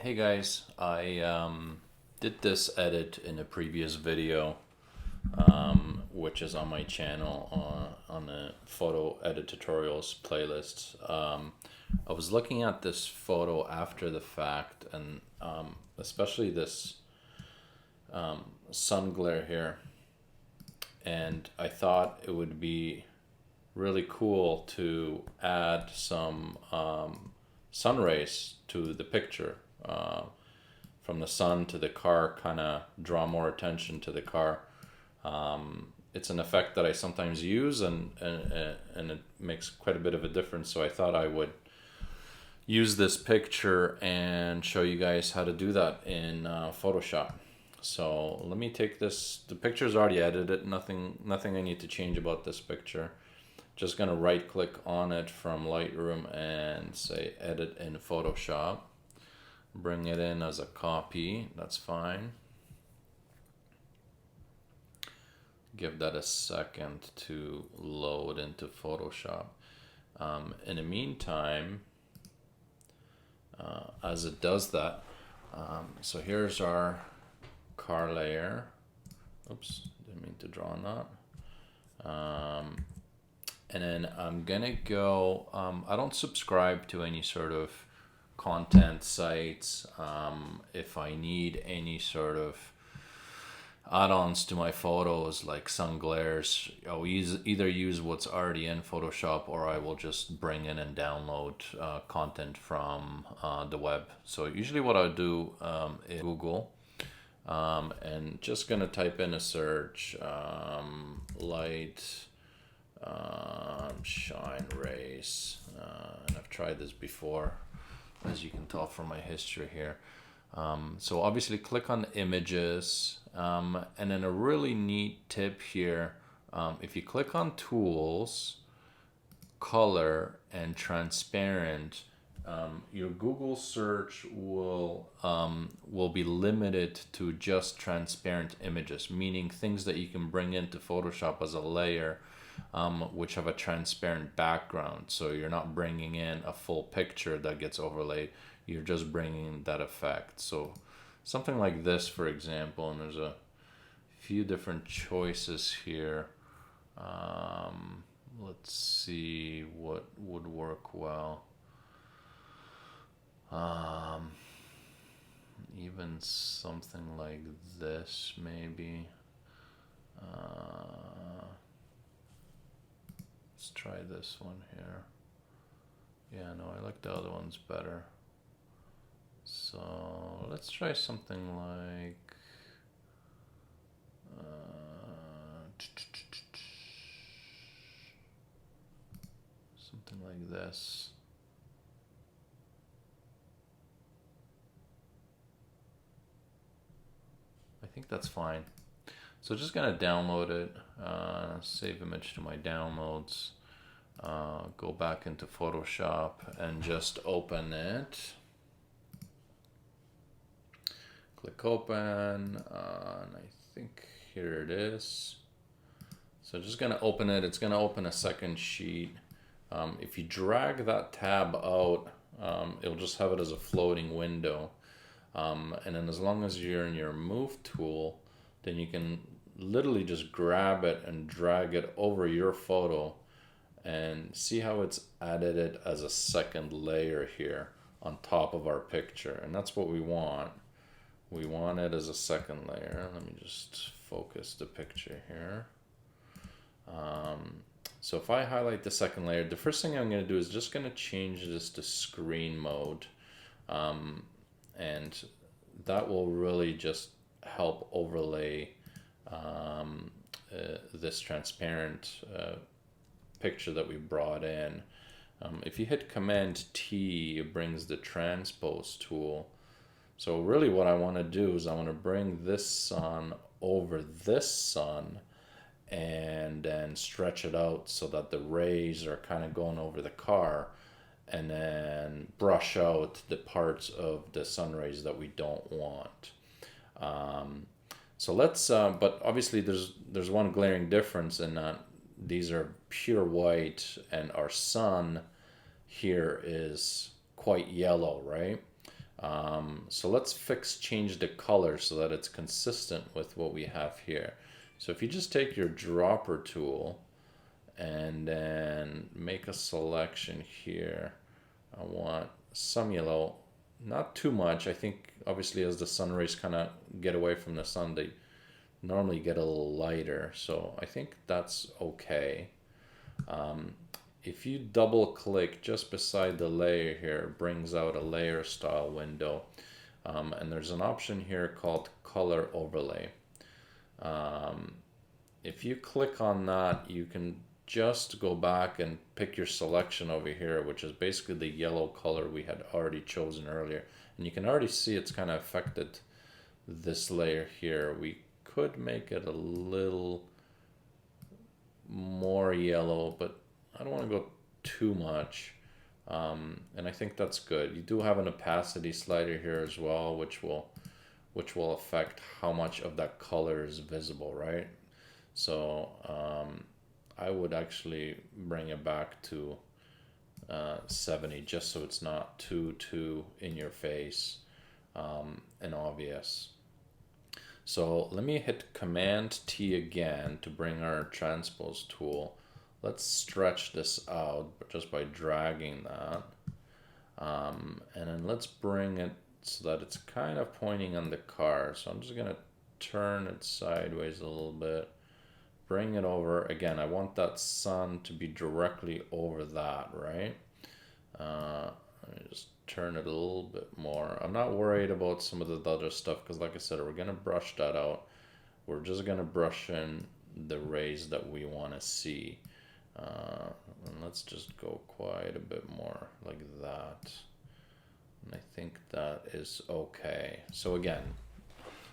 Hey guys, I did this edit in a previous video, which is on my channel on the photo edit tutorials playlist. I was looking at this photo after the fact, and especially this sun glare here, and I thought it would be really cool to add some sun rays to the picture. From the sun to the car, kind of draw more attention to the car. It's an effect that I sometimes use, and it makes quite a bit of a difference. So I thought I would use this picture and show you guys how to do that in Photoshop. So let me take this. The picture's already edited. Nothing I need to change about this picture. Just gonna right click on it from Lightroom and say edit in Photoshop. Bring it in as a copy, that's fine. Give that a second to load into Photoshop. In the meantime, as it does that, so here's our car layer. Oops, didn't mean to draw on that. And then I'm gonna go, I don't subscribe to any sort of content sites. If I need any sort of add-ons to my photos like sun glares, I'll either use what's already in Photoshop, or I will just bring in and download content from the web. So usually what I do is Google, and just gonna type in a search, light shine rays, and I've tried this before, as you can tell from my history here. So obviously click on the images, and then a really neat tip here, if you click on tools, color, and transparent, your Google search will be limited to just transparent images, meaning things that you can bring into Photoshop as a layer, which have a transparent background. So you're not bringing in a full picture that gets overlaid, you're just bringing that effect. So something like this, for example, and there's a few different choices here. Let's see what would work well. Even something like this, maybe. Let's try this one here. Yeah, no, I like the other ones better. So let's try something like something like this. I think that's fine. So just gonna download it, save image to my downloads, go back into Photoshop and just open it. Click open, and I think here it is. So just gonna open it. It's gonna open a second sheet. If you drag that tab out, it'll just have it as a floating window. And then as long as you're in your move tool, then you can literally just grab it and drag it over your photo, and see how it's added it as a second layer here on top of our picture. And that's what we want. We want it as a second layer. Let me just focus the picture here. So if I highlight the second layer, the first thing I'm going to do is just going to change this to screen mode. And that will really just help overlay this transparent picture that we brought in. If you hit Command T, it brings the transpose tool. So really what I want to do is I want to bring this sun over this sun, and then stretch it out so that the rays are kind of going over the car, and then brush out the parts of the sun rays that we don't want. So let's, but obviously there's one glaring difference in that these are pure white and our sun here is quite yellow, right? So let's change the color so that it's consistent with what we have here. So if you just take your dropper tool and then make a selection here, I want some yellow, not too much. I think obviously as the sun rays kind of get away from the sun, they normally get a little lighter. So I think that's okay. If you double click just beside the layer here, it brings out a layer style window. And there's an option here called color overlay. If you click on that, you can just go back and pick your selection over here, which is basically the yellow color we had already chosen earlier. And you can already see it's kind of affected this layer here. We could make it a little more yellow, but I don't want to go too much. And I think that's good. You do have an opacity slider here as well, which will affect how much of that color is visible, right? So I would actually bring it back to 70, just so it's not too in your face and obvious. So let me hit Command T again to bring our transpose tool. Let's stretch this out just by dragging that. And then let's bring it so that it's kind of pointing on the car. So I'm just going to turn it sideways a little bit. Bring it over. Again, I want that sun to be directly over that, right? Let me just turn it a little bit more. I'm not worried about some of the other stuff because like I said, we're going to brush that out. We're just going to brush in the rays that we want to see. And let's just go quite a bit more like that. And I think that is okay. So again,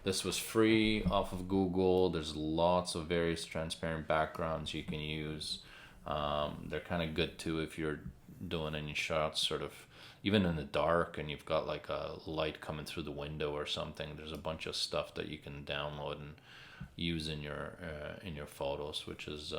this was free off of Google. There's lots of various transparent backgrounds you can use. They're kind of good too if you're doing any shots sort of even in the dark and you've got like a light coming through the window or something. There's a bunch of stuff that you can download and use in your photos, which is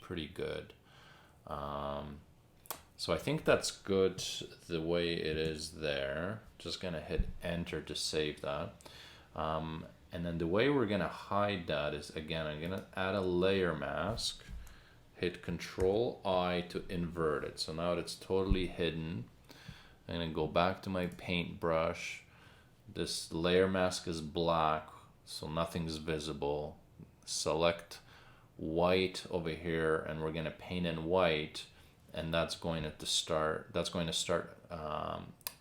pretty good. So I think that's good the way it is there. Just gonna hit enter to save that. And then the way we're gonna hide that is, again, I'm gonna add a layer mask, hit Control I to invert it. So now it's totally hidden. I'm gonna go back to my paintbrush. This layer mask is black, so nothing's visible. Select white over here, and we're gonna paint in white, and that's going to start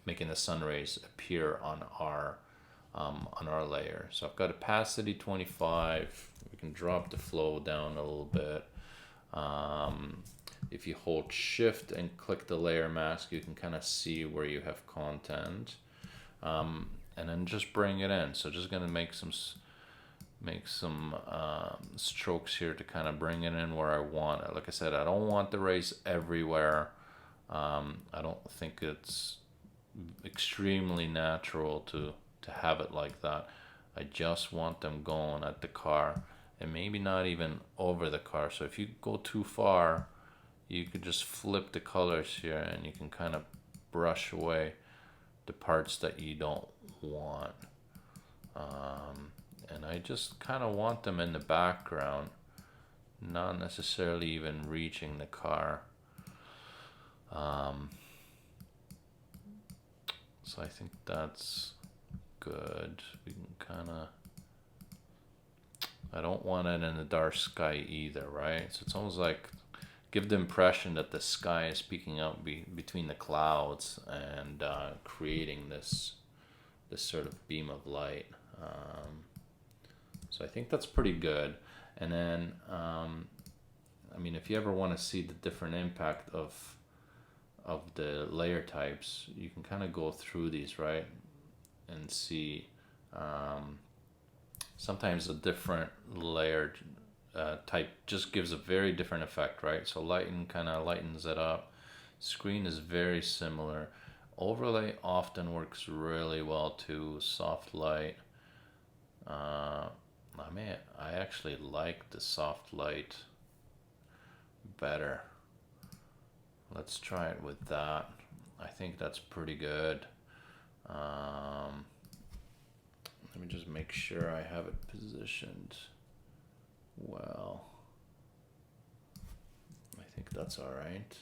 making the sun rays appear on our layer. So I've got opacity 25. We can drop the flow down a little bit. If you hold shift and click the layer mask, you can kind of see where you have content, and then just bring it in. So just gonna make some strokes here to kind of bring it in where I want it. Like I said, I don't want the rays everywhere. I don't think it's extremely natural to have it like that. I just want them going at the car and maybe not even over the car. So if you go too far, you could just flip the colors here and you can kind of brush away the parts that you don't want. And I just kind of want them in the background, not necessarily even reaching the car. So I think that's good. We can kind of, I don't want it in the dark sky either, right? So it's almost like give the impression that the sky is peeking out between the clouds and creating this sort of beam of light. So I think that's pretty good. And then, I mean, if you ever want to see the different impact of the layer types, you can kind of go through these, right? And see, sometimes a different layer type just gives a very different effect, right? So lighten kind of lightens it up. Screen is very similar. Overlay often works really well too. Soft light. I actually like the soft light better. Let's try it with that. I think that's pretty good. Let me just make sure I have it positioned well. I think that's all right.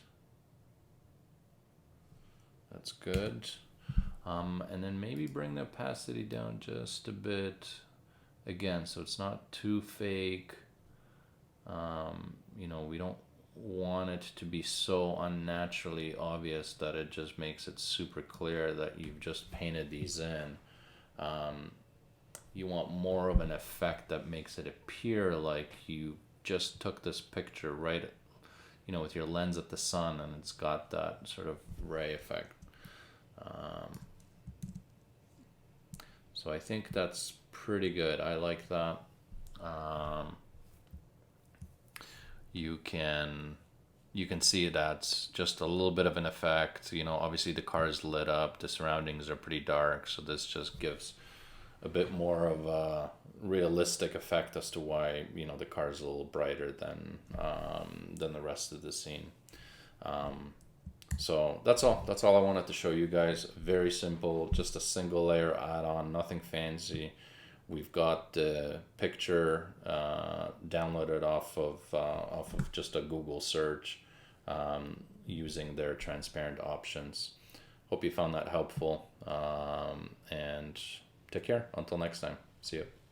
That's good. And then maybe bring the opacity down just a bit again, so it's not too fake. You know, we don't want it to be so unnaturally obvious that it just makes it super clear that you've just painted these in. You want more of an effect that makes it appear like you just took this picture right, you know, with your lens at the sun, and it's got that sort of ray effect. So I think that's pretty good. I like that. You can see that's just a little bit of an effect. You know, obviously the car is lit up, the surroundings are pretty dark, so this just gives a bit more of a realistic effect as to why, you know, the car is a little brighter than the rest of the scene. So that's all I wanted to show you guys. Very simple, just a single layer add-on, nothing fancy. We've got the picture downloaded off of just a Google search, using their transparent options. Hope you found that helpful, and take care until next time. See you.